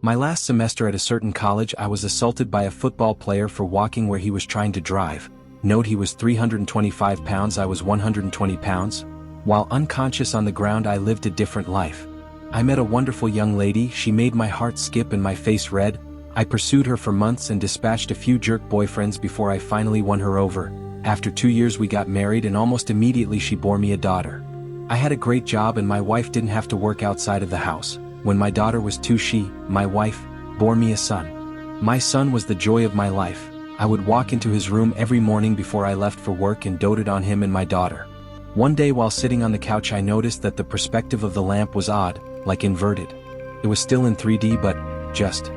My last semester at a certain college I was assaulted by a football player for walking where he was trying to drive. Note he was 325 pounds, I was 120 pounds. While unconscious on the ground I lived a different life. I met a wonderful young lady, she made my heart skip and my face red. I pursued her for months and dispatched a few jerk boyfriends before I finally won her over. After 2 years we got married and almost immediately she bore me a daughter. I had a great job and my wife didn't have to work outside of the house. When my daughter was 2 she, my wife, bore me a son. My son was the joy of my life. I would walk into his room every morning before I left for work and doted on him and my daughter. One day while sitting on the couch I noticed that the perspective of the lamp was odd, like inverted. It was still in 3D but just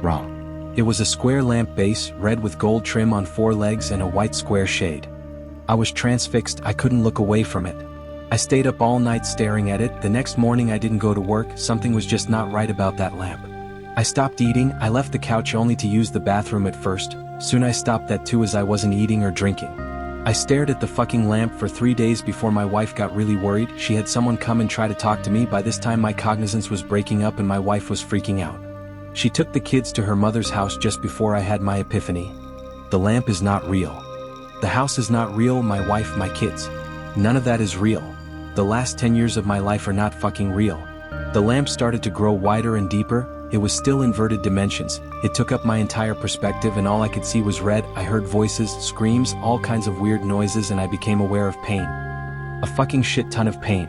wrong. It was a square lamp base, red with gold trim on 4 legs and a white square shade. I was transfixed, I couldn't look away from it. I stayed up all night staring at it. The next morning I didn't go to work, something was just not right about that lamp. I stopped eating, I left the couch only to use the bathroom at first. Soon I stopped that too as I wasn't eating or drinking. I stared at the fucking lamp for 3 days before my wife got really worried. She had someone come and try to talk to me. By this time my cognizance was breaking up and my wife was freaking out. She took the kids to her mother's house just before I had my epiphany. The lamp is not real. The house is not real, my wife, my kids. None of that is real. The last 10 years of my life are not fucking real. The lamp started to grow wider and deeper. It was still inverted dimensions. It took up my entire perspective and all I could see was red. I heard voices, screams, all kinds of weird noises and I became aware of pain. A fucking shit ton of pain.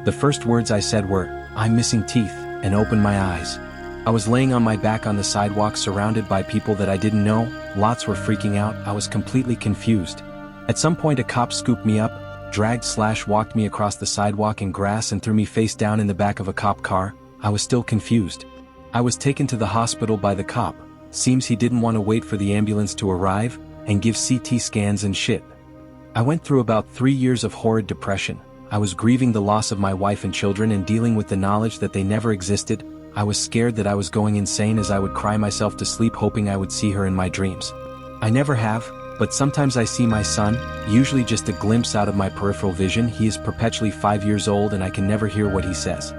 The first words I said were, "I'm missing teeth," and opened my eyes. I was laying on my back on the sidewalk surrounded by people that I didn't know. Lots were freaking out. I was completely confused. At some point a cop scooped me up, dragged/walked me across the sidewalk in grass and threw me face down in the back of a cop car. I was still confused. I was taken to the hospital by the cop. Seems he didn't want to wait for the ambulance to arrive and give CT scans and shit. I went through about 3 years of horrid depression. I was grieving the loss of my wife and children and dealing with the knowledge that they never existed. I was scared that I was going insane as I would cry myself to sleep hoping I would see her in my dreams. I never have, but sometimes I see my son, usually just a glimpse out of my peripheral vision. He is perpetually 5 years old and I can never hear what he says.